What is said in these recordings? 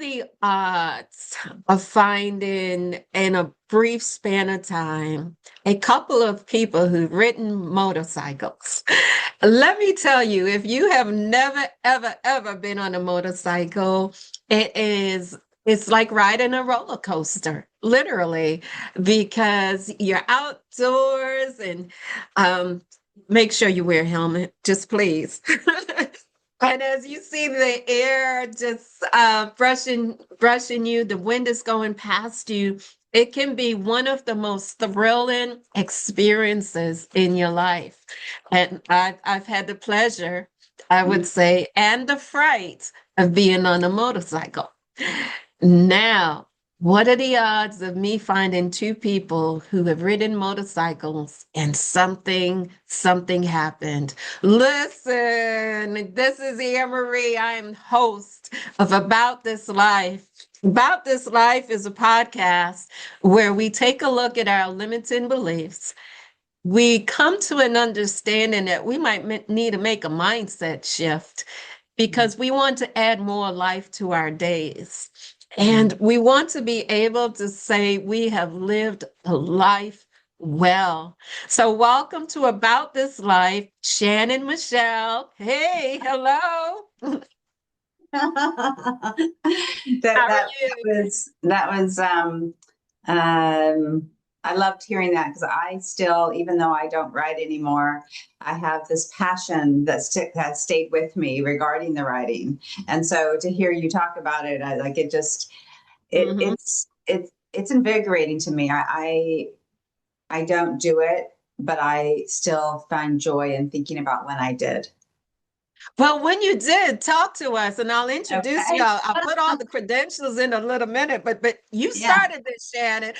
the odds of finding in a brief span of time a couple of people who've ridden motorcycles? Let me tell you, if you have never, ever, ever been on a motorcycle, it's like riding a roller coaster, literally, because you're outdoors and um, make sure you wear a helmet, just please. And as you see the air just brushing you, the wind is going past you. It can be one of the most thrilling experiences in your life. And I've had the pleasure, I would say, and the fright of being on a motorcycle. Now, what are the odds of me finding two people who have ridden motorcycles and something happened? Listen, this is Anne Marie. I am host of About This Life. About This Life is a podcast where we take a look at our limiting beliefs. We come to an understanding that we might need to make a mindset shift because we want to add more life to our days. And we want to be able to say we have lived a life well. So, welcome to About This Life, Shannon Michelle. Hey, hello. that How are that you? that was I loved hearing that because I still, even though I don't write anymore, I have this passion that stayed with me regarding the writing. And so to hear you talk about it, I like it just Mhm. it's invigorating to me. I don't do it, but I still find joy in thinking about when I did. Well, when you did, talk to us, and I'll introduce you. Okay. I'll put all the credentials in a little minute, but you Yeah. started this, Shannon.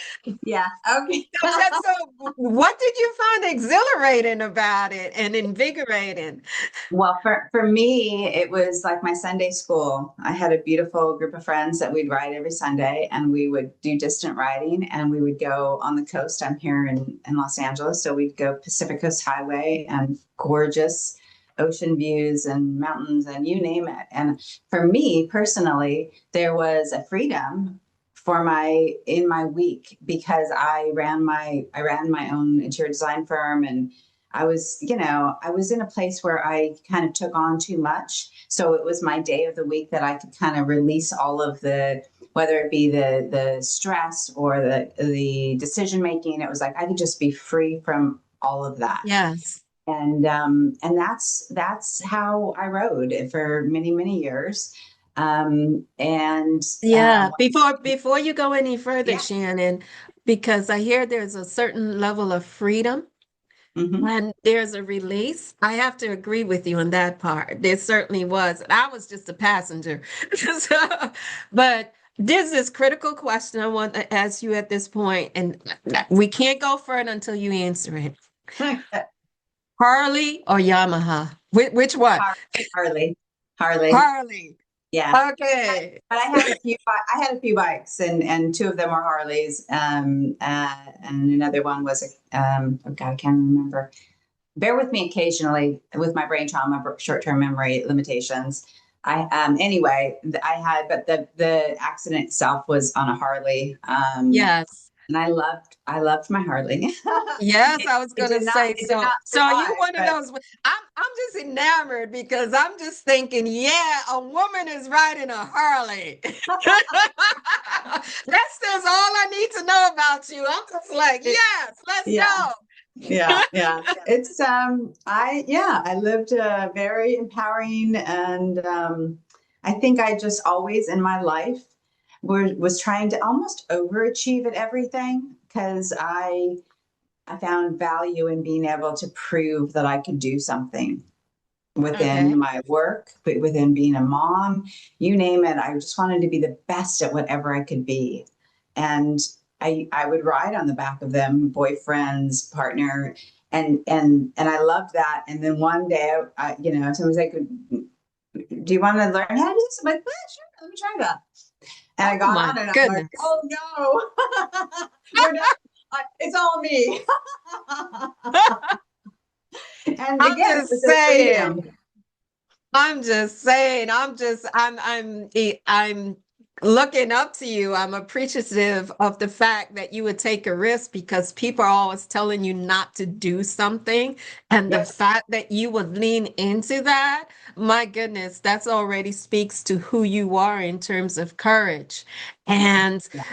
Yeah. Okay. So what did you find exhilarating about it and invigorating? Well, for me, it was like my Sunday school. I had a beautiful group of friends that we'd ride every Sunday, and we would do distant riding, and we would go on the coast. I'm here in Los Angeles, so we'd go Pacific Coast Highway and gorgeous ocean views and mountains and you name it. And for me personally, there was a freedom for my in my week because I ran my own interior design firm, and I was in a place where I kind of took on too much. So it was my day of the week that I could kind of release all of whether it be the stress or the decision making. It was like I could just be free from all of that. Yes. And that's how I rode for many years. And Yeah. Before you go any further, yeah. Shannon, because I hear there's a certain level of freedom Hmm. and there's a release. I have to agree with you on that part. There certainly was. And I was just a passenger. So, but there's this critical question I want to ask you at this point, and we can't go further until you answer it. Harley or Yamaha? Which one? Harley, Harley. Harley. Yeah. Okay. But I had a few bikes, and two of them were Harleys, and another one was oh God, I can't remember. Bear with me occasionally with my brain trauma, short term memory limitations. Anyway, I had, but the accident itself was on a Harley, Yes. and I loved my Harley. Yes, it, I was it gonna did not say it did so. not So are you survive, one of but those? I'm just enamored because I'm just thinking, yeah, a woman is riding a Harley. That says all I need to know about you. I'm just like, it, yes, let's yeah. go. Yeah. It's I lived a very empowering, and I think I just always in my life was trying to almost overachieve at everything because I found value in being able to prove that I could do something Okay. within my work, but within being a mom, you name it. I just wanted to be the best at whatever I could be. And I would ride on the back of them, boyfriends, partner, and I loved that. And then one day, somebody's like, "Do you want to learn how to do this?" I'm like, sure, let me try that." And I Oh got my on, and I'm like, goodness. "Oh no, we're not. It's all me." And I'm again, it just was the saying. freedom. I'm just saying. I'm looking up to you. I'm appreciative of the fact that you would take a risk because people are always telling you not to do something. And the Yep. fact that you would lean into that, my goodness, that's already speaks to who you are in terms of courage. And Yeah.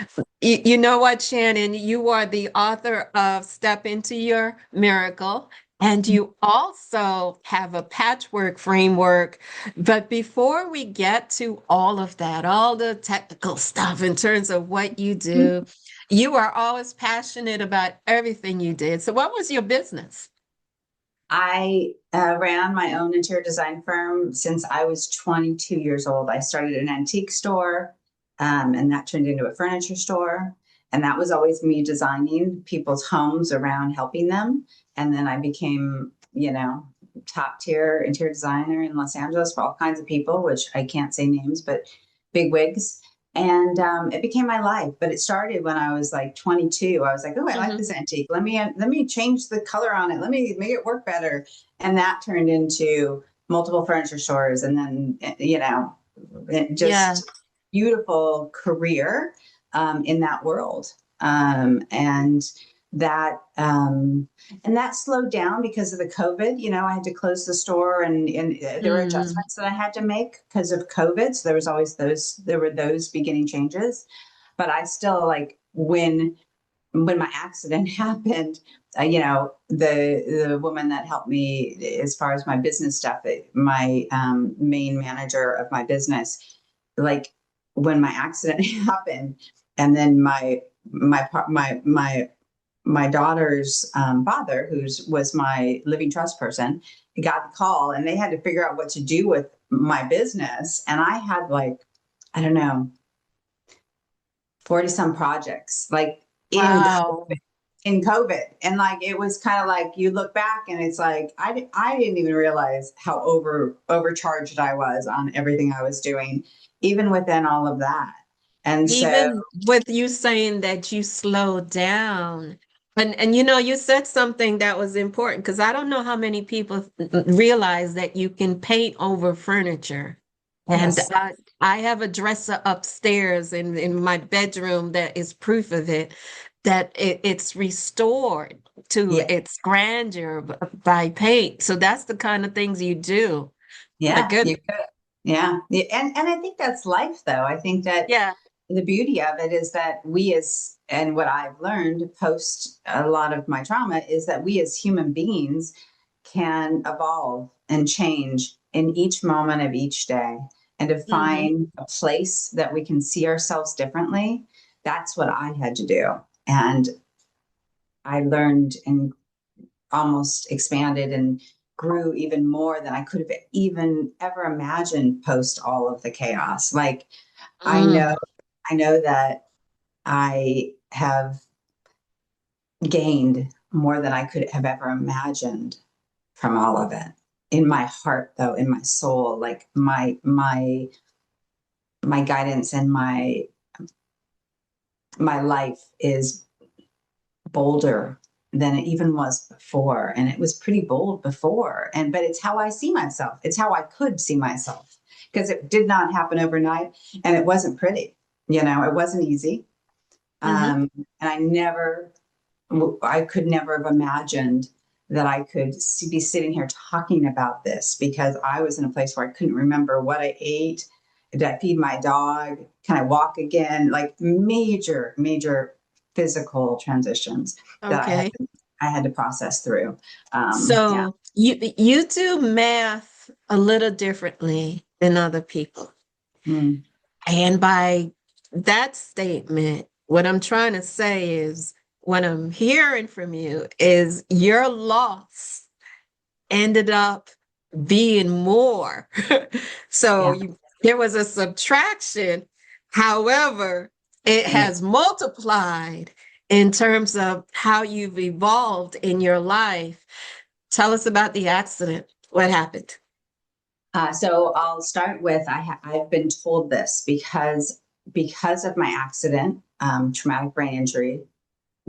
you know what, Shannon? You are the author of Step Into Your Miracle. And you also have a patchwork framework. But before we get to all of that, all the technical stuff in terms of what you do, you are always passionate about everything you did. So, what was your business? I ran my own interior design firm since I was 22 years old. I started an antique store, and that turned into a furniture store. And that was always me designing people's homes around helping them. And then I became, top tier interior designer in Los Angeles for all kinds of people, which I can't say names, but big wigs. And it became my life. But it started when I was like 22. I was like, oh, I like Mhm. this antique. Let me change the color on it. Let me make it work better. And that turned into multiple furniture stores, and then Yeah. just beautiful career in that world. And that and that slowed down because of the COVID. I had to close the store, and there were Mm. adjustments that I had to make because of COVID. So there were those beginning changes. But I still, like, when my accident happened, the woman that helped me as far as my business stuff, my main manager of my business, like, when my accident happened, and then my daughter's father, who was my living trust person, got the call, and they had to figure out what to do with my business, and I had, like, I don't know, 40 some projects, like, in Wow. in COVID. And, like, it was kind of like you look back and it's like, I didn't even realize how overcharged I was on everything I was doing, even within all of that. And so, Even with you saying that you slowed down, and you said something that was important because I don't know how many people realize that you can paint over furniture. And yes, I have a dresser upstairs in my bedroom that is proof of it, that it's restored to yeah, its grandeur by paint. So that's the kind of things you do. My yeah, goodness. yeah. And I think that's life, though. I think that Yeah. the beauty of it is that and what I've learned post a lot of my trauma is that we as human beings can evolve and change in each moment of each day, and to Hmm. find a place that we can see ourselves differently. That's what I had to do. And I learned and almost expanded and grew even more than I could have even ever imagined post all of the chaos. Like, I know, Mm. I know that I have gained more than I could have ever imagined from all of it. In my heart, though, in my soul, like, my guidance and my life is bolder than it even was before. And it was pretty bold before. But it's how I see myself. It's how I could see myself, because it did not happen overnight, and it wasn't pretty. It wasn't easy. Hmm. And I could never have imagined that I could be sitting here talking about this, because I was in a place where I couldn't remember what I ate. Did I feed my dog? Can I walk again? Like, major, major physical transitions that Okay. I had to process through. Yeah. So you do math a little differently than other people. Mm. And by that statement, what I'm trying to say is what I'm hearing from you is your loss ended up being more. So Yeah. there was a subtraction. However, it Yeah. has multiplied in terms of how you've evolved in your life. Tell us about the accident. What happened? So I'll start with, I've been told this because of my accident, traumatic brain injury,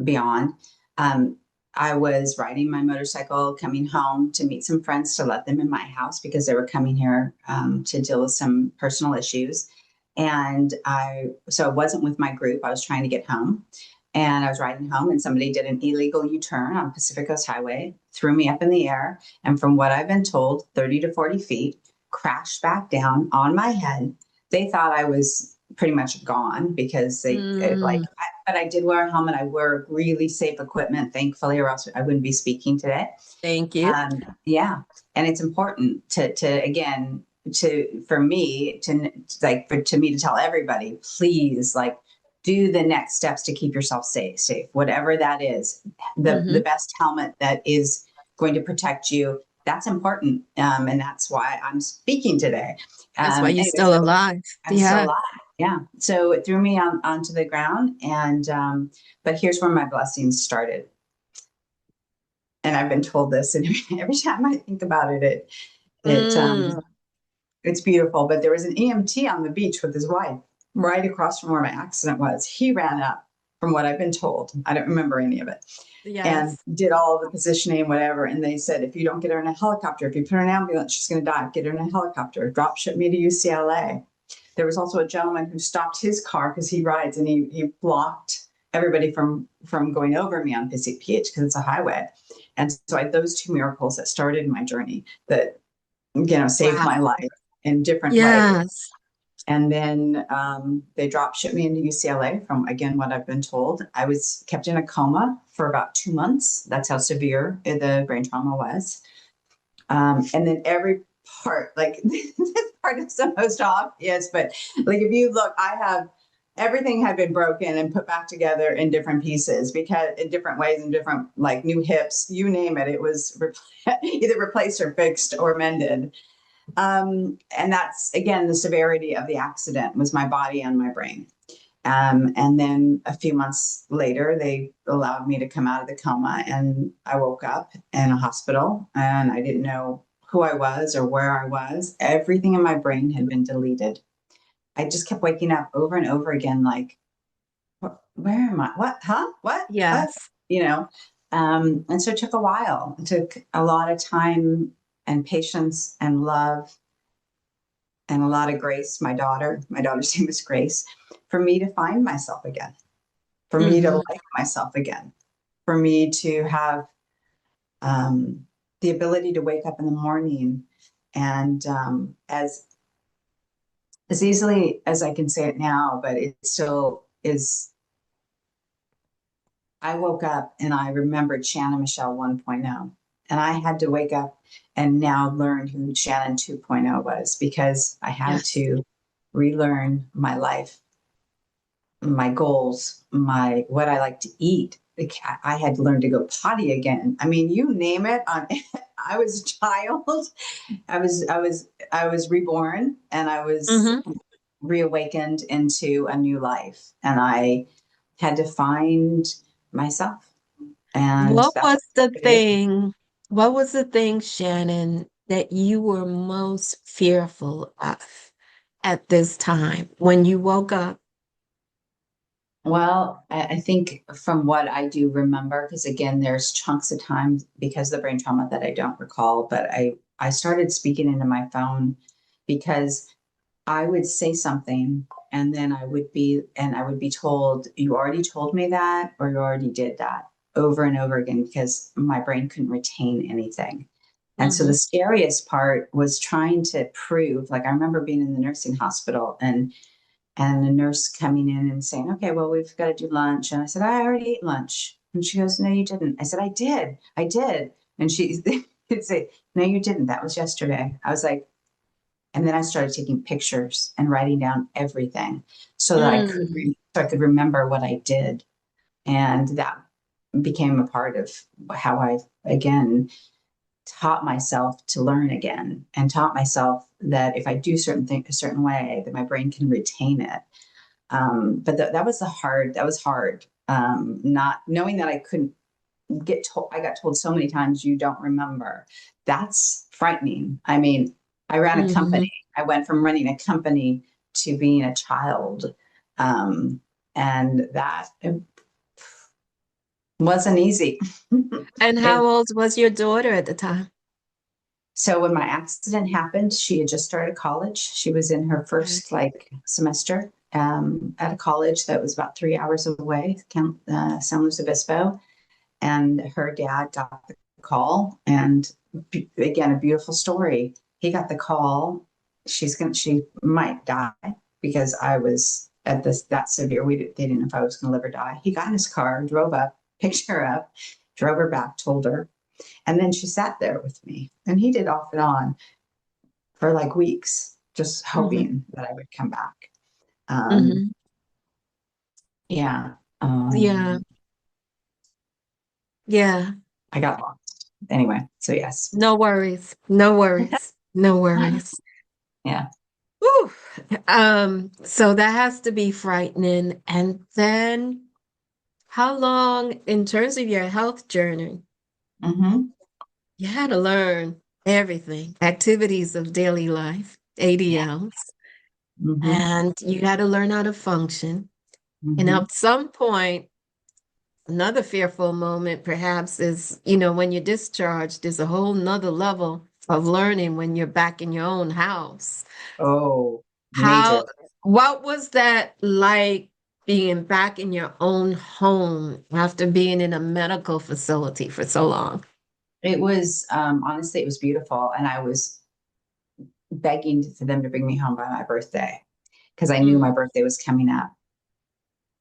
beyond. Um, I was riding my motorcycle coming home to meet some friends to let them in my house because they were coming here to deal with some personal issues. And so I wasn't with my group. I was trying to get home, and I was riding home, and somebody did an illegal U-turn on Pacific Coast Highway, threw me up in the air, and from what I've been told, 30 to 40 feet, crashed back down on my head. They thought I was pretty much gone because Mm, but I did wear a helmet. I wear really safe equipment, thankfully, or else I wouldn't be speaking today. thank you. Yeah, and it's important to again to for me to like for to me to tell everybody, please like do the next steps to keep yourself safe, whatever that is. The Hmm. best helmet that is going to protect you. That's important, and that's why I'm speaking today. That's why you're Anyway, still so alive. I'm still Yeah. alive. Yeah. So it threw me onto the ground, and but here's where my blessings started. And I've been told this, and every time I think about it, it Mm, it's beautiful. But there was an EMT on the beach with his wife, right across from where my accident was. He ran up, from what I've been told. I don't remember any of it, and yes. did all the positioning, whatever. And they said, if you don't get her in a helicopter, if you put her in an ambulance, she's going to die. Get her in a helicopter. Drop ship me to UCLA. There was also a gentleman who stopped his car because he rides, and he blocked everybody from going over me on PH because it's a highway. And so I had those two miracles that started my journey that saved Wow. my life in different ways. Yes. And then they drop shipped me into UCLA from, again, what I've been told. I was kept in a coma for about 2 months. That's how severe the brain trauma was. And then every part, like this part is the most obvious, but like if you look, I have everything had been broken and put back together in different pieces because in different ways and different like new hips, you name it, it was either replaced or fixed or mended. And that's again the severity of the accident was my body and my brain. And then a few months later, they allowed me to come out of the coma, and I woke up in a hospital, and I didn't know who I was or where I was. Everything in my brain had been deleted. I just kept waking up over and over again, like, where am I? What? Huh? What? Yes. You know? And so it took a while. It took a lot of time and patience and love and a lot of grace. My daughter's name is Grace, for me to find myself again, for me to Hmm. like myself again, for me to have um, the ability to wake up in the morning and as easily as I can say it now, but it still is. I woke up and I remembered Shannon Michelle 1.0, and I had to wake up and now learn who Shannon 2.0 was because I had Yes. to relearn my life, my goals, my what I like to eat. I had to learn to go potty again. I mean, you name it. I was a child. I was reborn, and I was Hmm. reawakened into a new life, and I had to find myself, and What that's was the what it is. thing? What was the thing, Shannon, that you were most fearful of at this time when you woke up? Well, I think from what I do remember, because again, there's chunks of time because of the brain trauma that I don't recall, but I started speaking into my phone because I would say something and then I would be told, you already told me that, or you already did that, over and over again because my brain couldn't retain anything. And so the Hmm. scariest part was trying to prove, like I remember being in the nursing hospital and the nurse coming in and saying, okay, well, we've got to do lunch. And I said, I already ate lunch. And she goes, no, you didn't. I said, I did. And she would say, no, you didn't. That was yesterday. I was like, and then I started taking pictures and writing down everything so that Mm. so I could remember what I did. And that became a part of how I, again, taught myself to learn again and taught myself that if I do certain things a certain way, that my brain can retain it. But that was hard. Not knowing that I couldn't get told, I got told so many times, you don't remember. That's frightening. I mean, I ran a company. Hmm. I went from running a company to being a child. Um, and that it wasn't easy. And it, how old was your daughter at the time? So when my accident happened, she had just started college. She was in her Okay. first like semester at a college that was about 3 hours away, San Luis Obispo. And her dad got the call, and again, a beautiful story. He got the call. She might die because I was at this that severe. They didn't know if I was going to live or die. He got in his car, drove up, picked her up, drove her back, told her, and then she sat there with me. And he did off and on for like weeks, just Hmm. hoping that I would come back. Um, Hmm. yeah. Yeah. Yeah. I got lost. Anyway, so yes. No worries. No worries. No worries. Yeah. Whew. So that has to be frightening. And then how long, in terms of your health journey, Mm-hmm. you had to learn everything, activities of daily life, Yeah. ADLs, Mm-hmm. and you had to learn how to function. And Mm-hmm. at some point, another fearful moment perhaps is, when you're discharged, there's a whole nother level of learning when you're back in your own house. Oh, major. How, what was that like being back in your own home after being in a medical facility for so long? It was honestly, it was beautiful, and I was begging for them to bring me home by my birthday because I knew Mm. my birthday was coming up,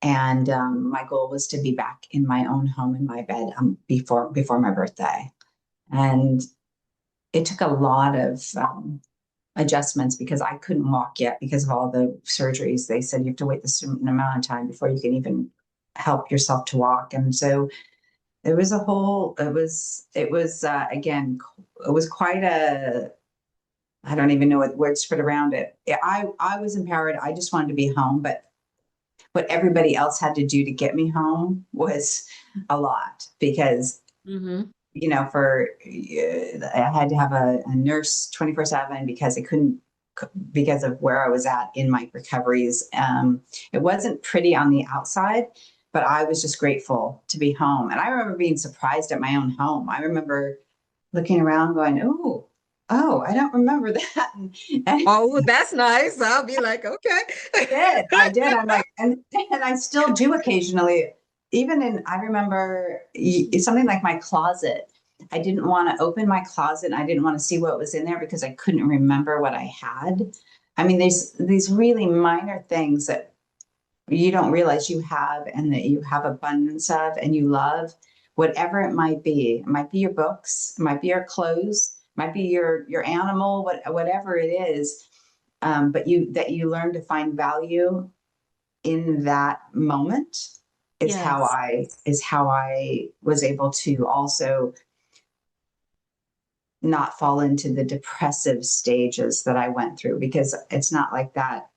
and my goal was to be back in my own home in my bed before my birthday, and it took a lot of adjustments because I couldn't walk yet because of all the surgeries. They said you have to wait this certain amount of time before you can even help yourself to walk, and so it was a whole. It was again. It was quite a. I don't even know what words to put around it. I was empowered. I just wanted to be home, but what everybody else had to do to get me home was a lot because Hmm. for I had to have a nurse 24/7 because I couldn't because of where I was at in my recoveries. It wasn't pretty on the outside, but I was just grateful to be home. And I remember being surprised at my own home. I remember looking around going, oh, I don't remember that. And Oh, that's nice. I'll be like, okay. I did. I'm like, and I still do occasionally. I remember something like my closet. I didn't want to open my closet. I didn't want to see what was in there because I couldn't remember what I had. I mean, there's these really minor things that you don't realize you have and that you have abundance of and you love, whatever it might be. It might be your books, it might be your clothes, it might be your animal, whatever it is. But you learn to find value in that moment Yes. is how I was able to also not fall into the depressive stages that I went through because it's not like that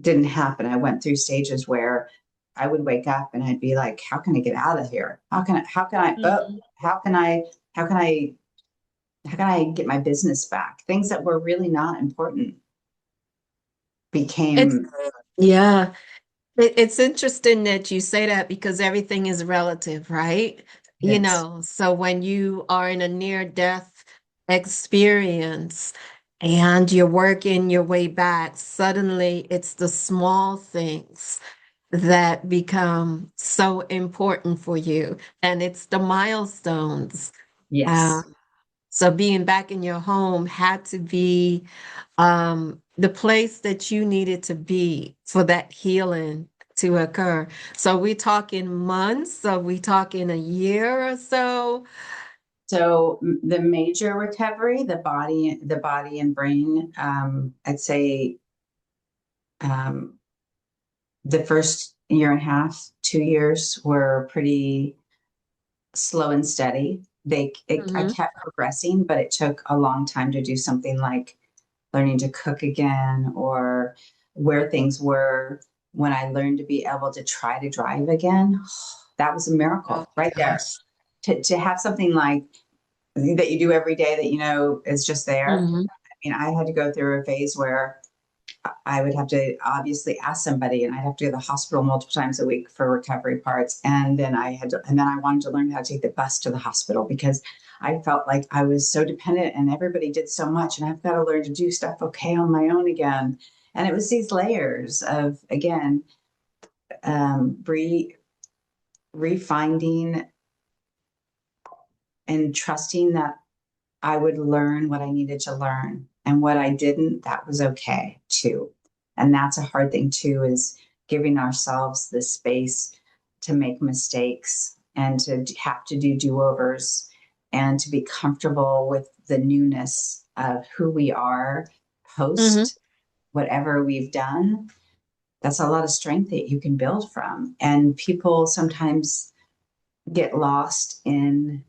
didn't happen. I went through stages where I would wake up and I'd be like, how can I get out of here? Mhm. How can I, how can I, how can I get my business back? Things that were really not important It's became, yeah. It's interesting that you say that because everything is relative, right? yes, So when you are in a near-death experience and you're working your way back, suddenly it's the small things that become so important for you, and it's the milestones. Uh, yes. so being back in your home had to be the place that you needed to be for that healing to occur. So we talking months? So we talking a year or so? So the major recovery, the body and brain, I'd say um, the first year and a half, 2 years were pretty slow and steady. I Hmm. kept progressing, but it took a long time to do something like learning to cook again or where things were when I learned to be able to try to drive again. That was a Oh miracle right my there. gosh. To have something like that you do every day that you know is just there. Hmm. I mean, I had to go through a phase where I would have to obviously ask somebody, and I'd have to go to the hospital multiple times a week for recovery parts. And then I wanted to learn how to take the bus to the hospital because I felt like I was so dependent and everybody did so much. And I've got to learn to do stuff okay on my own again. And it was these layers of, again, refinding and trusting that I would learn what I needed to learn. And what I didn't, that was okay too. And that's a hard thing too, is giving ourselves the space to make mistakes and to have to do do-overs and to be comfortable with the newness of who we are Hmm. post whatever we've done. That's a lot of strength that you can build from. And people sometimes get lost in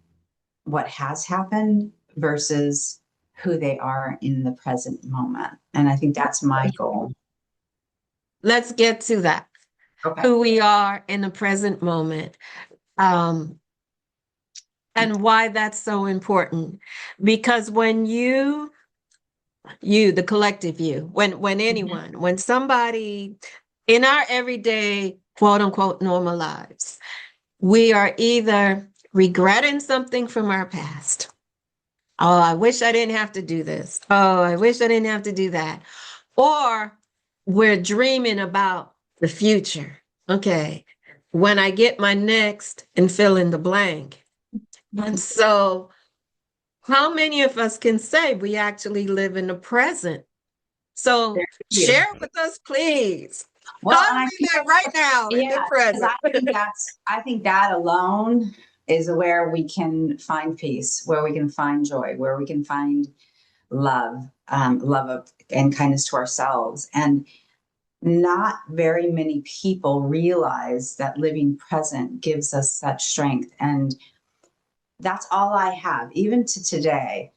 what has happened versus who they are in the present moment. And I think that's my goal. Let's get to that. Okay. Who we are in the present moment. Um, and why that's so important. Because when the collective you, when Mhm. anyone, when somebody in our everyday quote unquote normal lives, we are either regretting something from our past. Oh, I wish I didn't have to do this. Oh, I wish I didn't have to do that. Or we're dreaming about the future. Okay, when I get my next and fill in the blank. And so, how many of us can say we actually live in the present? So, Very few. share with us, please. How Well, do and I we think live right now in the yeah, because present? I think that alone is where we can find peace, where we can find joy, where we can find love, love of, and kindness to ourselves. And not very many people realize that living present gives us such strength. And that's all I have, even to today.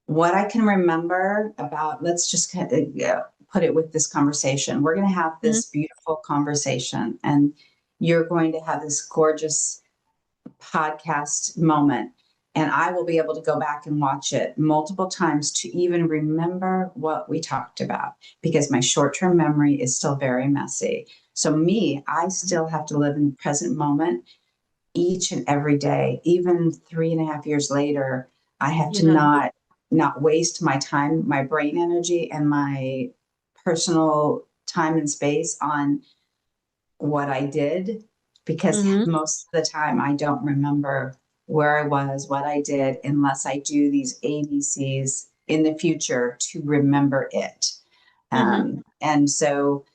What I can remember about, let's just kind of put it with this conversation. We're going to have Mhm. this beautiful conversation, and you're going to have this gorgeous podcast moment. And I will be able to go back and watch it multiple times to even remember what we talked about because my short term memory is still very messy. So, me, I still have to live in the present moment each and every day. Even 3.5 years later, I have to Yeah. not waste my time, my brain energy, and my personal time and space on what I did because Hmm. most of the time I don't remember where I was, what I did, unless I do these ABCs in the future to remember it. Hmm. And so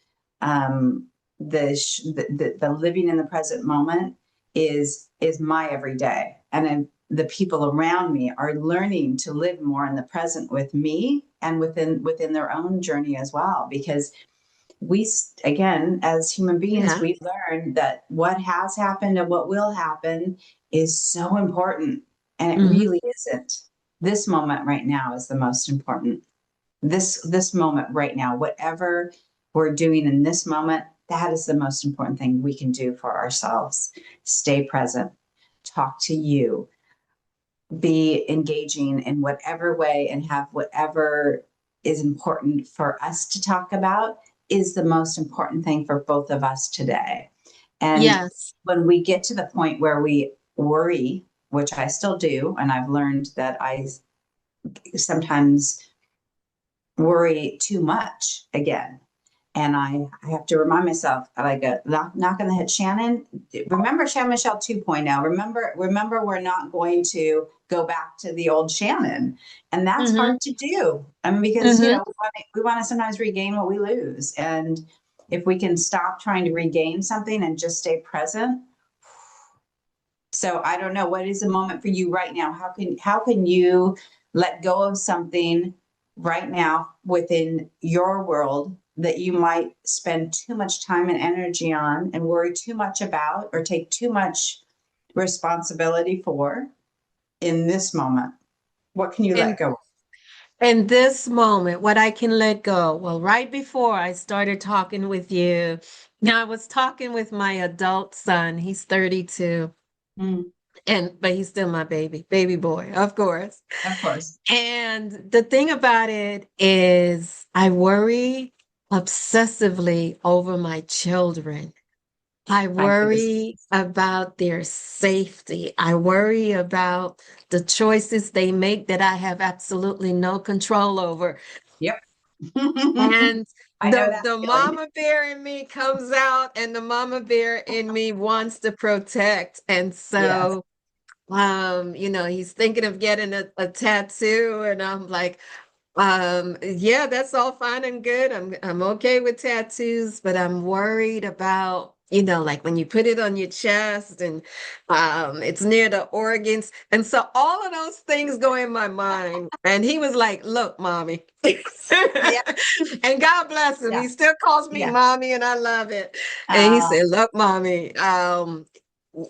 um, the living in the present moment is my everyday, and then the people around me are learning to live more in the present with me and within their own journey as well because we again as human beings Yeah. we've learned that what has happened and what will happen is so important, and it Hmm. really isn't. This moment right now is the most important. This moment right now, whatever we're doing in this moment, that is the most important thing we can do for ourselves. Stay present, talk to you, be engaging in whatever way, and have whatever is important for us to talk about is the most important thing for both of us today. And Yes. when we get to the point where we worry, which I still do, and I've learned that I sometimes worry too much again. And I have to remind myself, like a knock on the head, Shannon. Remember Shannon Michelle 2.0. Remember, we're not going to go back to the old Shannon, and that's Hmm. hard to do. I mean, because Hmm. we want to sometimes regain what we lose, and if we can stop trying to regain something and just stay present. So I don't know, what is the moment for you right now? How can you let go of something right now within your world that you might spend too much time and energy on and worry too much about or take too much responsibility for in this moment? What can you And let go of? in this moment, what I can let go. Well, right before I started talking with you, now I was talking with my adult son. He's 32, Mm, but he's still my baby boy, of course. of course. And the thing about it is I worry obsessively over my children. I I do this. worry about their safety. I worry about the choices they make that I have absolutely no control over. Yep. And I know that the feeling. mama bear in me comes out, and the mama bear in me wants to protect. And Yes. so, he's thinking of getting a tattoo, and I'm like, yeah, that's all fine and good. I'm okay with tattoos, but I'm worried about, like when you put it on your chest and it's near the organs. And so all of those things go in my mind. And he was like, "Look, mommy." Yeah. And God bless him. Yeah. He still calls me Yeah. mommy and I love it. And he Uh, said, "Look, mommy,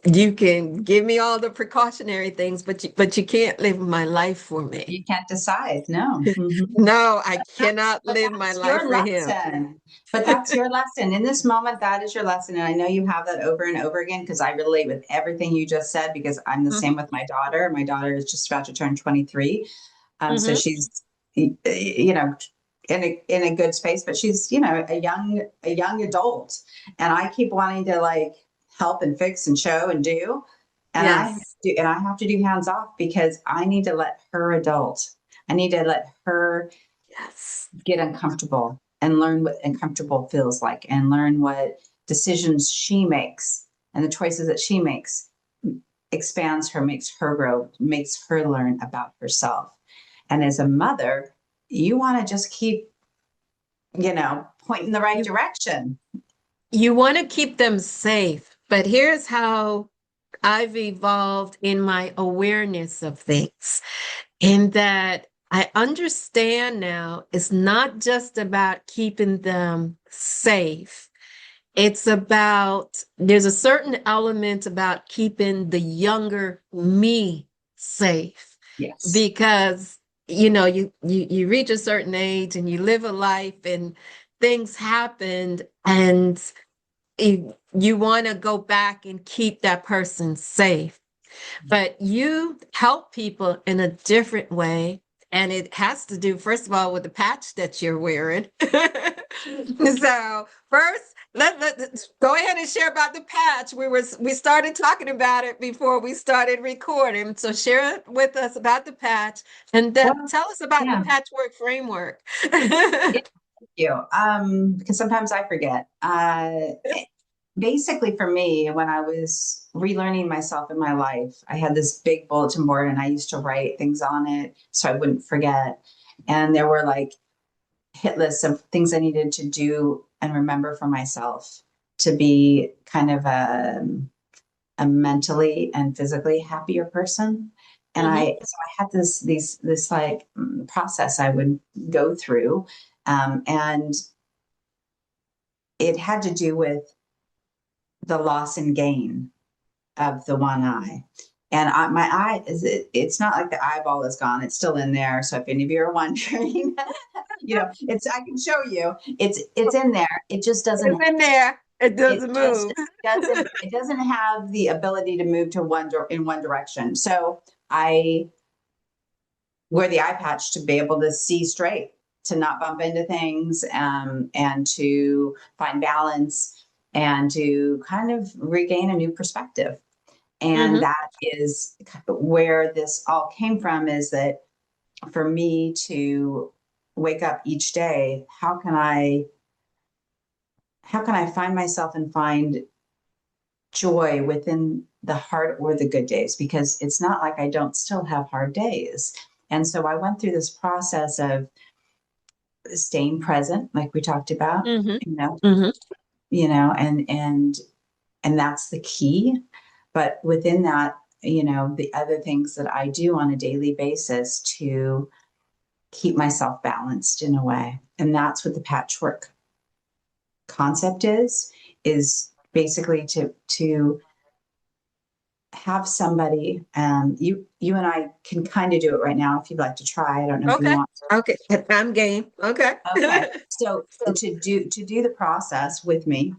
you can give me all the precautionary things, but you can't live my life for me." you can't decide. No. No, I That's, cannot but live my that's life your for him. lesson. But that's your lesson. In this moment, that is your lesson. And I know you have that over and over again because I relate with everything you just said because I'm the same Mhm, with my daughter. My daughter is just about to turn 23. So mhm. she's, in a good space, but she's, a young adult. And I keep wanting to like help and fix and show and do. Yes, And I have to do hands off because I need to let her adult. I need to let her yes, get uncomfortable and learn what uncomfortable feels like and learn what decisions she makes and the choices that she makes expands her, makes her grow, makes her learn about herself. And as a mother, you want to just keep, pointing the right you direction. you want to keep them safe, but here's how I've evolved in my awareness of things. In that I understand now it's not just about keeping them safe. There's a certain element about keeping the younger me safe Yes. because, you reach a certain age and you live a life and things happened and you want to go back and keep that person safe. But you help people in a different way. And it has to do, first of all, with the patch that you're wearing. So first, let's go ahead and share about the patch. We started talking about it before we started recording. So share it with us about the patch and then Well, tell us about the yeah. patchwork framework. Yeah, thank you. Because sometimes I forget. Basically, for me, when I was relearning myself in my life, I had this big bulletin board and I used to write things on it so I wouldn't forget. And there were like hit lists of things I needed to do and remember for myself to be kind of a mentally and physically happier person. And Mhm, I had this like process I would go through, and it had to do with the loss and gain of the one eye. And my eye it's not like the eyeball is gone. It's still in there. So if any of you are wondering, I can show you it's in there. it's in there. It It doesn't just move. doesn't have the ability to move to in one direction. So I wear the eye patch to be able to see straight, to not bump into things, and to find balance and to kind of regain a new perspective. And Mhm. that is where this all came from, is that for me to wake up each day, how can I find myself and find joy within the hard or the good days? Because it's not like I don't still have hard days. And so I went through this process of staying present, like we talked about, Mhm. you know, Mhm. and that's the key. But within that, the other things that I do on a daily basis to keep myself balanced in a way. And that's what the patchwork concept is basically to have somebody. You and I can kind of do it right now if you'd like to try. I don't know if you Okay. want. Okay. I'm game. Okay. Okay, so to do the process with me,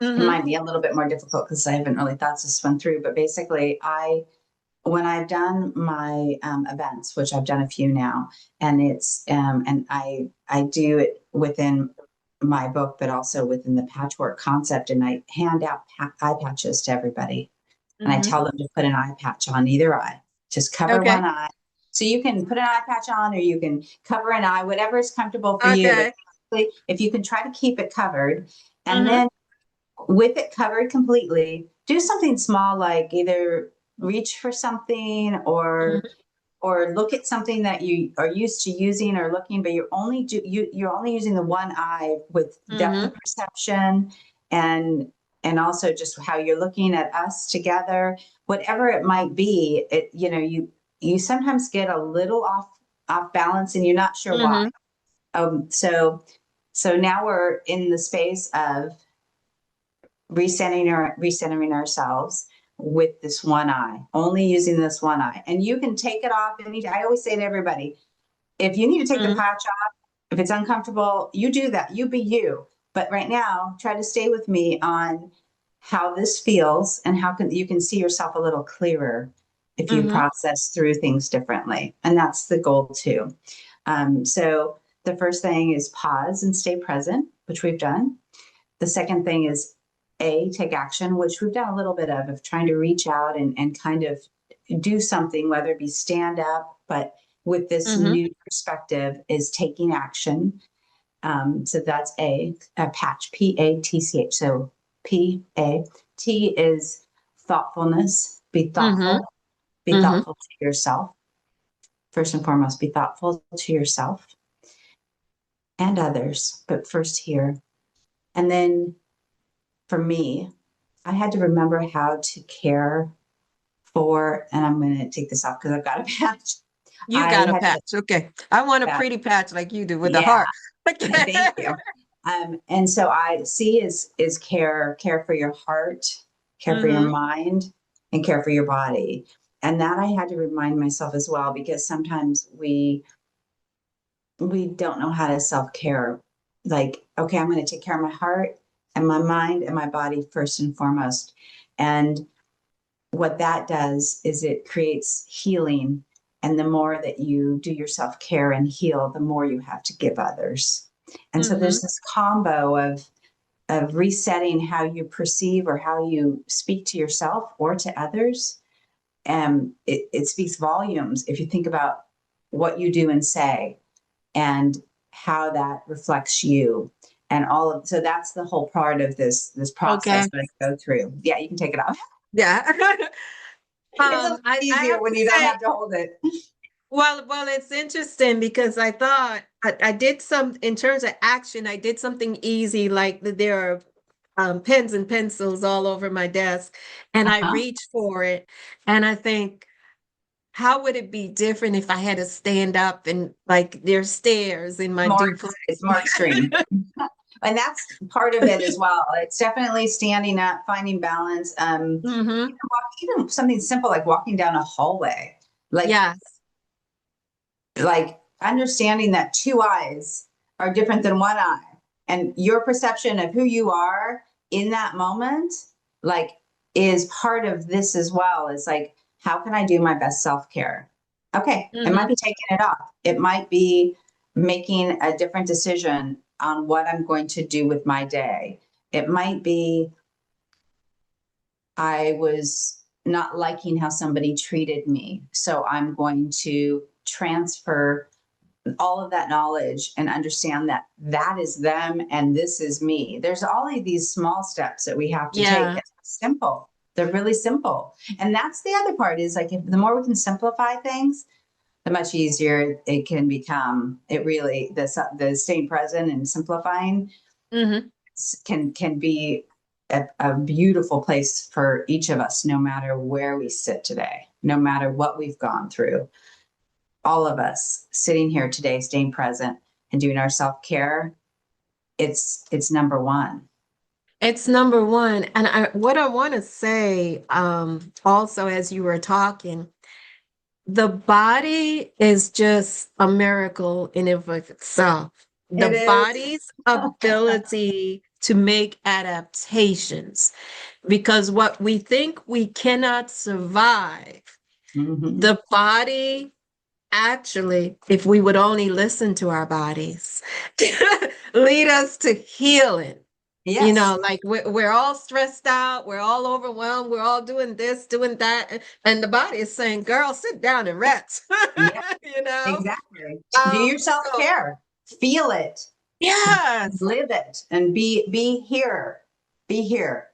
it Hmm. might be a little bit more difficult because I haven't really thought this one through. But basically, when I've done my events, which I've done a few now, and it's and I do it within my book, but also within the patchwork concept. And I hand out eye patches to everybody. And I Hmm. tell them to put an eye patch on either eye. Just cover Okay. one eye. So you can put an eye patch on or you can cover an eye, whatever is comfortable for you. But Okay. basically, if you can try to keep it covered, and Hmm. then with it covered completely, do something small like either reach for something or look at something that you are used to using or looking, but you're only using the one eye with depth of Hmm. perception and and also just how you're looking at us together, whatever it might be. It you sometimes get a little off balance and you're not sure why. Hmm. So now we're in the space of recentering ourselves with this one eye, only using this one eye. And you can take it off. I always say to everybody, if you need to take the Hmm. patch off, if it's uncomfortable, you do that. You be you. But right now, try to stay with me on how this feels and how you can see yourself a little clearer if you Hmm. process through things differently. And that's the goal too. So the first thing is pause and stay present, which we've done. The second thing is take action, which we've done a little bit of trying to reach out and kind of do something, whether it be stand up, but with this Hmm. new perspective is taking action. So that's a patch, PATCH. So PAT is thoughtfulness. Hmm. Be Hmm. thoughtful to yourself. First and foremost, be thoughtful to yourself and others, but first here. And then for me, I had to remember how to care for, and I'm going to take this off because I've got a patch. You I got a had to, patch. Okay. I want a yeah, pretty patch like you do with a yeah, heart. Okay. thank you. And so I see is care for your heart, care for your Hmm. mind, and care for your body. And that I had to remind myself as well because sometimes we don't know how to self care. Like, okay, I'm going to take care of my heart and my mind and my body first and foremost. And what that does is it creates healing. And the more that you do your self care and heal, the more you have to give others. And so Hmm. there's this combo of resetting how you perceive or how you speak to yourself or to others. And it speaks volumes if you think about what you do and say and how that reflects you and all of so that's the whole part of this process Okay. that I go through. Yeah, you can take it off. Yeah. It's a little I easier have when to you don't say, have to hold it. well, it's interesting because I thought I did some in terms of action, I did something easy, like there are pens and pencils all over my desk, and I Uh-huh. reach for it, and I think, how would it be different if I had to stand up and like there's stairs in my More, duplex? it's more extreme. And that's part of it as well. It's definitely standing up, finding balance. Hmm. Even something simple like walking down a hallway, like Yes. like understanding that two eyes are different than one eye, and your perception of who you are in that moment, like, is part of this as well. Is like, how can I do my best self care? Okay, it might Hmm. be taking it off. It might be making a different decision on what I'm going to do with my day. It might be I was not liking how somebody treated me. So I'm going to transfer all of that knowledge and understand that that is them and this is me. There's all of these small steps that we have to take. Yeah. It's simple. They're really simple. And that's the other part is like, if the more we can simplify things, the much easier it can become. It really, the staying present and simplifying Hmm. can be a beautiful place for each of us, no matter where we sit today, no matter what we've gone through. All of us sitting here today, staying present and doing our self care, it's number one. It's number one. And what I want to say, also, as you were talking, the body is just a miracle in and of itself. The It is. body's ability to make adaptations, because what we think we cannot survive, Mm-hmm. the body actually, if we would only listen to our bodies, lead us to healing. You Yes. know, like we're all stressed out, we're all overwhelmed, we're all doing this, doing that, and the body is saying, "Girl, sit down and rest." Yeah, You know, exactly. Do your so self-care. Feel it. yes, Live it and be here. Be here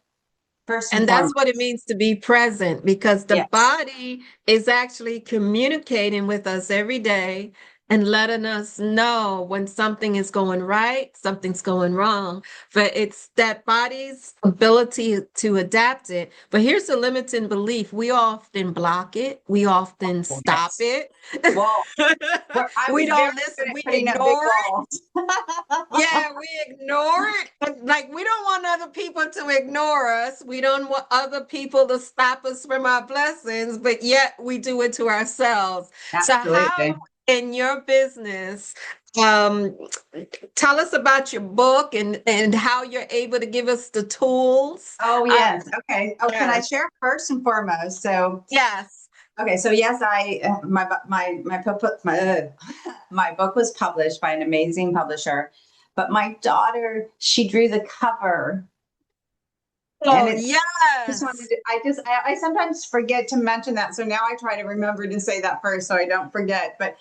first and and that's what it foremost. means to be present because the Yes. body is actually communicating with us every day and letting us know when something is going right, something's going wrong. But it's that body's ability to adapt it. But here's the limiting belief: we often block it, we often Oh, stop yes. it. Well, I We was very don't good listen, at we putting up big ignore it. walls. Yeah, we ignore it. Like, we don't want other people to ignore us. We don't want other people to stop us from our blessings, but yet we do it to ourselves. So, how Absolutely. in your business, um, tell us about your book and how you're able to give us the tools. Oh, Uh, yes. Okay. Oh, can I yes, share first and foremost? So, yes. okay. So yes, my book was published by an amazing publisher, but my daughter, she drew the cover, and Oh, it just wanted yes. to, I sometimes forget to mention that. So now I try to remember to say that first so I don't forget. But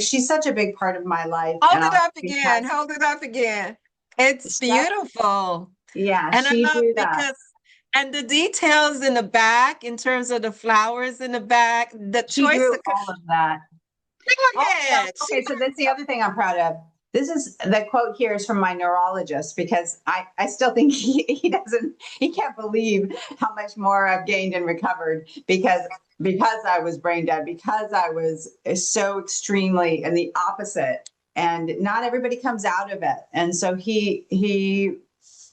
she's such a big part of my life. Hold And it I, up again. because Hold it up again. It's that, beautiful. yeah, And I she love drew that. because, and the details in the back, in terms of the flowers in the back, the She choice drew of, all of that. go Also, ahead. She, okay, so that's the other thing I'm proud of. This is the quote here is from my neurologist because I still think he can't believe how much more I've gained and recovered because I was brain dead, because I was so extremely in the opposite. And not everybody comes out of it. And so he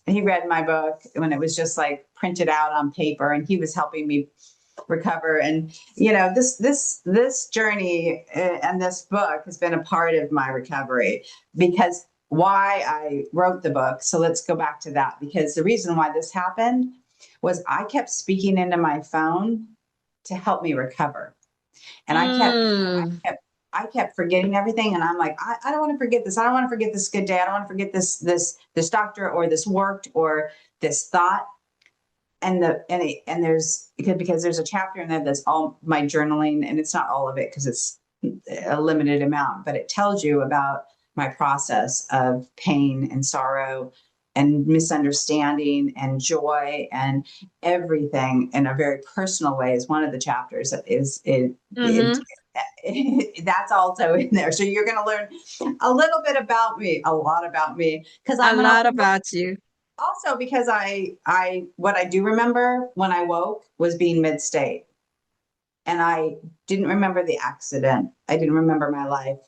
read my book when it was just like printed out on paper, and he was helping me recover. And this journey and this book has been a part of my recovery, because why I wrote the book. So let's go back to that, because the reason why this happened was I kept speaking into my phone to help me recover. And mm, I kept forgetting everything. And I'm like, I don't want to forget this. I don't want to forget this good day. I don't want to forget this doctor or this worked or this thought. And there's because there's a chapter in there that's all my journaling, and it's not all of it because it's a limited amount, but it tells you about my process of pain and sorrow and misunderstanding and joy and everything in a very personal way. Is one of the chapters that is mm-hmm. that's also in there. So you're going to learn a little bit about me, a lot about me, because A I'm an lot open book. about you. Also because what I do remember when I woke was being mid-state, and I didn't remember the accident. I didn't remember my life,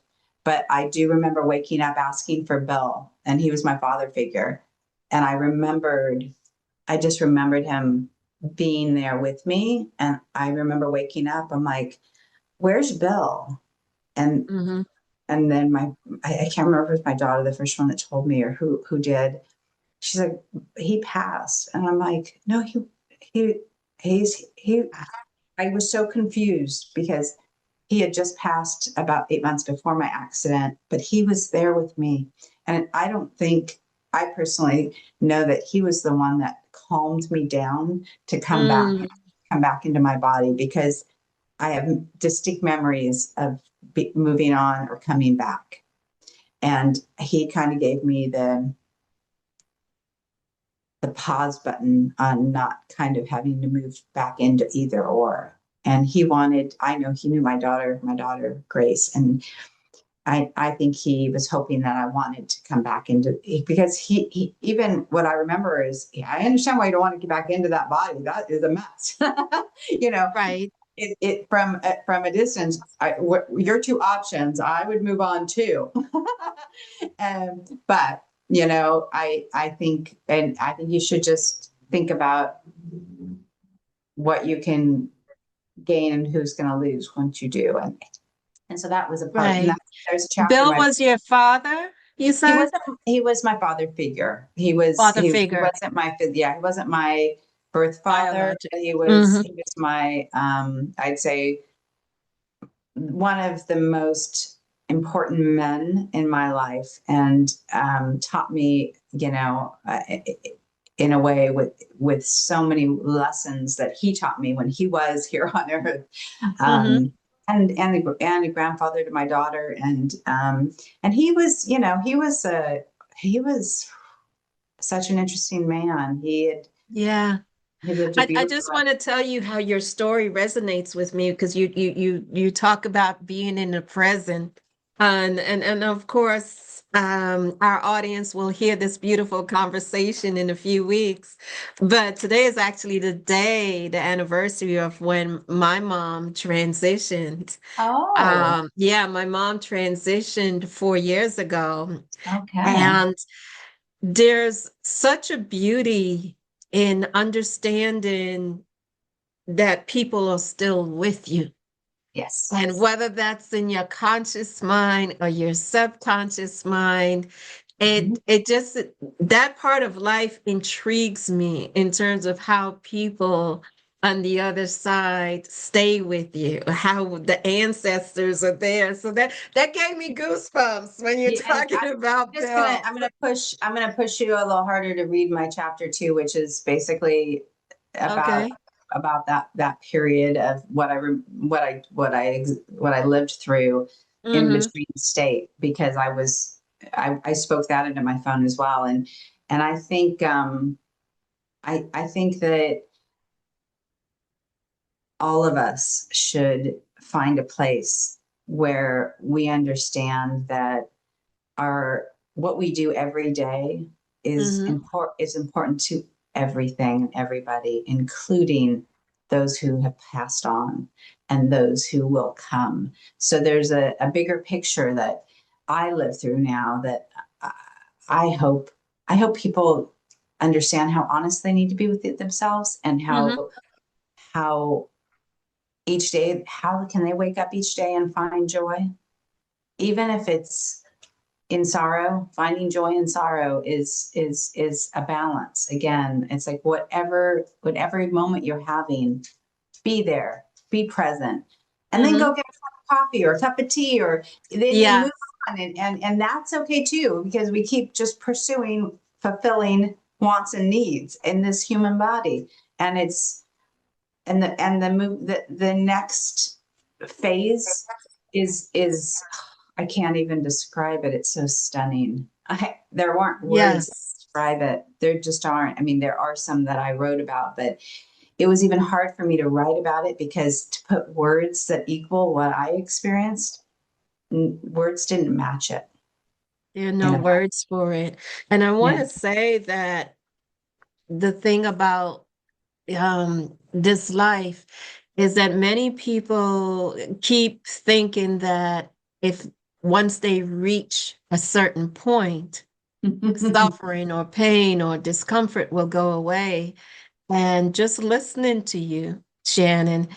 but I do remember waking up asking for Bill, and he was my father figure. And I just remembered him being there with me. And I remember waking up, I'm like, where's Bill? And Mm-hmm. and then I can't remember if it was my daughter, the first one that told me, or who did. She's like, he passed. And I'm like, no, he, he, I was so confused because he had just passed about 8 months before my accident, but he was there with me. And I personally know that he was the one that calmed me down to Mm, come back into my body, because I have distinct memories of moving on or coming back. And he kind of gave me the pause button on not kind of having to move back into either or. And I know he knew my daughter Grace. And I think he was hoping that I wanted to come back into, because he even what I remember is, yeah, I understand why you don't want to get back into that body. That is a mess. you know, right. it from a distance, your two options, I would move on too. But I think you should just think about what you can gain and who's going to lose once you do. And so that was a part. And Right. there's a chapter in Bill my was your father, you he said? wasn't he was my father figure. Father He figure, wasn't my yeah, he wasn't my birth father, biological. but Mm-hmm. he was my I'd say one of the most important men in my life, and taught me, in a way, with so many lessons that he taught me when he was here on earth. Mm-hmm. And a grandfather to my daughter, and he was, he was such an interesting man. Yeah. He lived a I beautiful just life. want to tell you how your story resonates with me because you talk about being in the present, and of course, our audience will hear this beautiful conversation in a few weeks. But today is actually the anniversary of when my mom transitioned. Oh, Yeah, my mom transitioned 4 years ago, okay. and there's such a beauty in understanding that people are still with you. Yes. And whether that's in your conscious mind or your subconscious mind, Mhm. it just that part of life intrigues me in terms of how people on the other side stay with you, how the ancestors are there. So that gave me goosebumps when you're Yeah, and talking about Bill. I'm gonna push you a little harder to read my chapter two, which is basically about Okay. that period of what I lived through in Mm-hmm. between state, because I spoke that into my phone as well. And I think I think that all of us should find a place where we understand that our what we do every day Mm-hmm. is important to everything and everybody, including those who have passed on and those who will come. So there's a bigger picture that I live through now, that I hope I hope people understand how honest they need to be with themselves, and Mm-hmm. how each day, how can they wake up each day and find joy, even if it's in sorrow. Finding joy in sorrow is a balance. Again, it's like whatever moment you're having, be there, be present, and then Mm-hmm. go get a cup of coffee or a cup of tea, or then you Yeah. move on, and that's okay too, because we keep just pursuing fulfilling wants and needs in this human body. And it's and the move the next phase is I can't even describe it. It's so stunning. There weren't words to Yes. describe it. There just aren't. I mean, there are some that I wrote about, but it was even hard for me to write about it, because to put words that equal what I experienced, words didn't match it. There are You no know? words for it. And I want Yeah. to say that the thing about this life is that many people keep thinking that if once they reach a certain point, suffering or pain or discomfort will go away. And just listening to you, Shannon,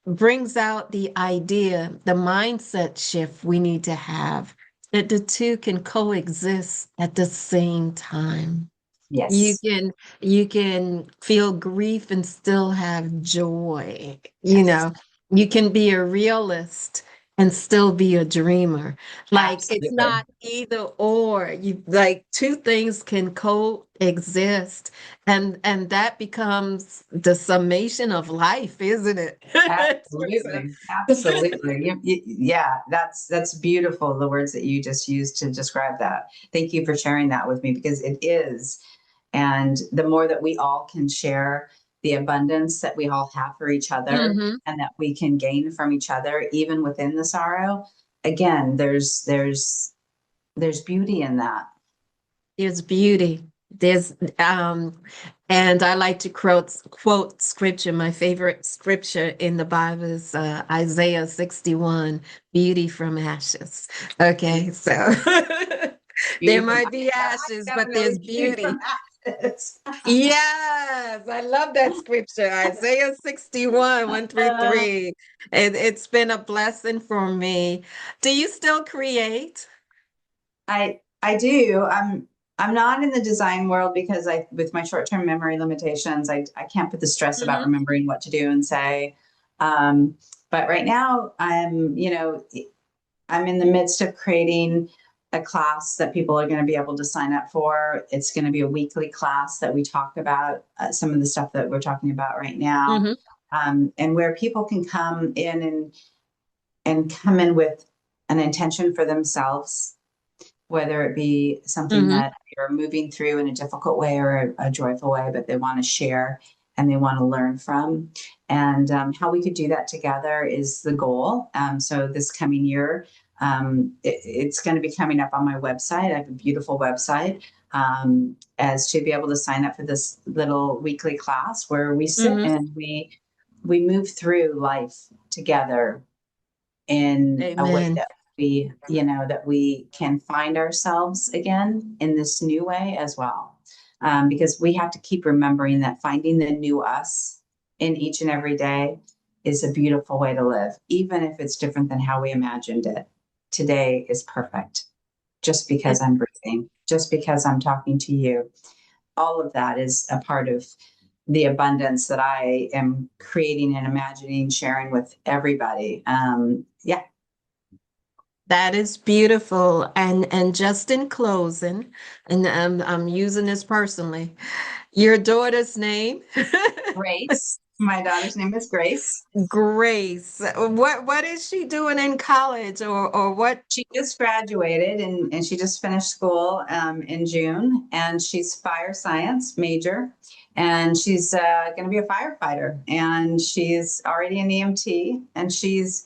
brings out the idea, the mindset shift we need to have, that the two can coexist at the same time. You Yes. can you can feel grief and still have joy. Yes. You can be a realist and still be a dreamer. Like it's Absolutely. not either or. You like two things can coexist, and that becomes the summation of life, isn't it? Absolutely, absolutely. Yeah, that's beautiful. The words that you just used to describe that. Thank you for sharing that with me, because it is. And the more that we all can share the abundance that we all have for each other, Hmm. and that we can gain from each other, even within the sorrow. Again, there's beauty in that. There's beauty. There's and I like to quote scripture. My favorite scripture in the Bible is Isaiah 61, beauty from ashes. Okay, so Beauty there from might be ashes, but definitely there's beauty from beauty. ashes. Yes, I love that scripture. Isaiah 61, 1 through Uh, 3. It's been a blessing for me. Do you still create? I do. I'm not in the design world, because with my short-term memory limitations, I can't put the stress about Hmm. remembering what to do and say. But right now, I'm in the midst of creating a class that people are going to be able to sign up for. It's going to be a weekly class that we talk about some of the stuff that we're talking about right now, Hmm. and where people can come in and come in with an intention for themselves, whether it be something Hmm. that you're moving through in a difficult way or a joyful way, but they want to share and they want to learn from. And how we could do that together is the goal. So this coming year, it's going to be coming up on my website. I have a beautiful website, as to be able to sign up for this little weekly class where we sit Hmm. and we move through life together in a way Amen. that that we can find ourselves again in this new way as well. Because we have to keep remembering that finding the new us in each and every day is a beautiful way to live, even if it's different than how we imagined it. Today is perfect just because I'm breathing, just because I'm talking to you. All of that is a part of the abundance that I am creating and imagining, sharing with everybody. Yeah. That is beautiful. And just in closing, and I'm using this personally, your daughter's name, Grace. My daughter's name is Grace. Grace. What is she doing in college or what? She just graduated and she just finished school in June, and she's fire science major, and she's going to be a firefighter, and she's already an EMT, and she's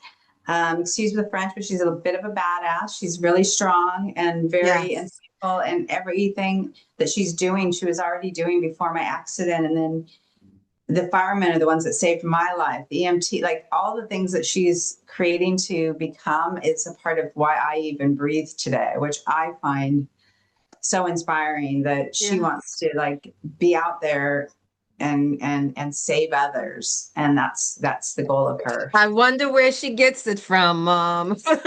excuse the French, but she's a bit of a badass. She's really strong and very Yes. insightful, and everything that she's doing, she was already doing before my accident, and then the firemen are the ones that saved my life. The EMT, like all the things that she's creating to become, is a part of why I even breathe today, which I find so inspiring that she Yeah. wants to like be out there and save others, and that's the goal of her. I wonder where she gets it from, Mom. From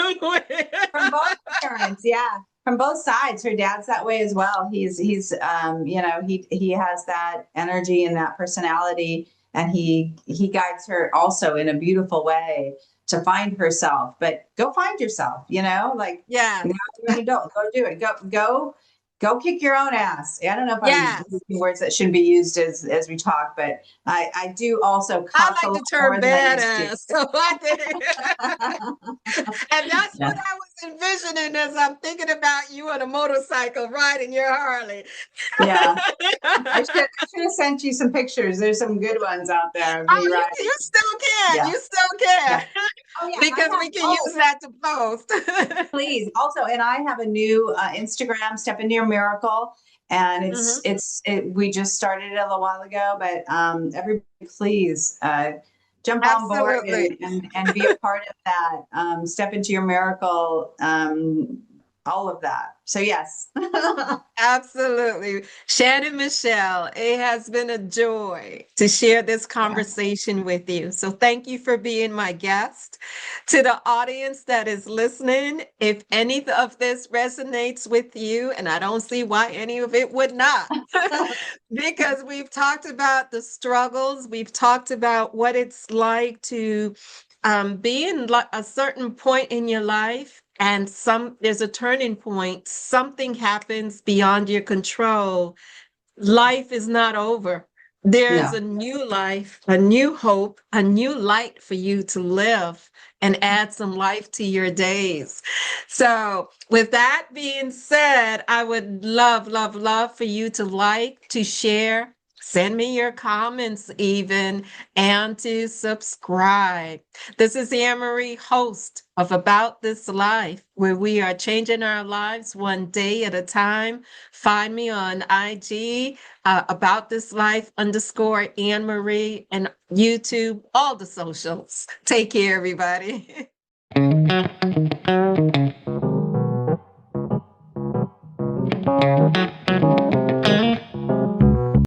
both parents, yeah, from both sides. Her dad's that way as well. He's he has that energy and that personality, and he guides her also in a beautiful way to find herself. But go find yourself, like Yes. now you're an adult, go do it. Go kick your own ass. I don't know if I'm Yes. using words that shouldn't be used as we talk, but I do also I cuss a like lot the term more than I used to. badass. So I did. And that's Yeah. what I was envisioning as I'm thinking about you on a motorcycle riding your Harley. Yeah. I should have sent you some pictures. There's some good ones out there of Oh, me you riding. still can. Yeah. You still can. Yeah. Oh yeah. And I Because have, we can oh, use that to post. please. Also, and I have a new Instagram, Step Into Your Miracle. And Mhm. we just started it a little while ago, but everybody please jump on board Absolutely. and be a part of that. Step into your miracle. All of that. So yes. Absolutely. Shannon Michelle, it has been a joy to share this Yeah. conversation with you. So thank you for being my guest. To the audience that is listening, if any of this resonates with you, and I don't see why any of it would not, because we've talked about the struggles, we've talked about what it's like to be in a certain point in your life and there's a turning point, something happens beyond your control. Life is not over. There's No. a new life, a new hope, a new light for you to live and add some life to your days. So, with that being said, I would love, love, love for you to like, to share, send me your comments even, and to subscribe. This is Anne Marie, host of About This Life, where we are changing our lives one day at a time. Find me on IG, About This Life _ Anne Marie, and YouTube, all the socials. Take care, everybody.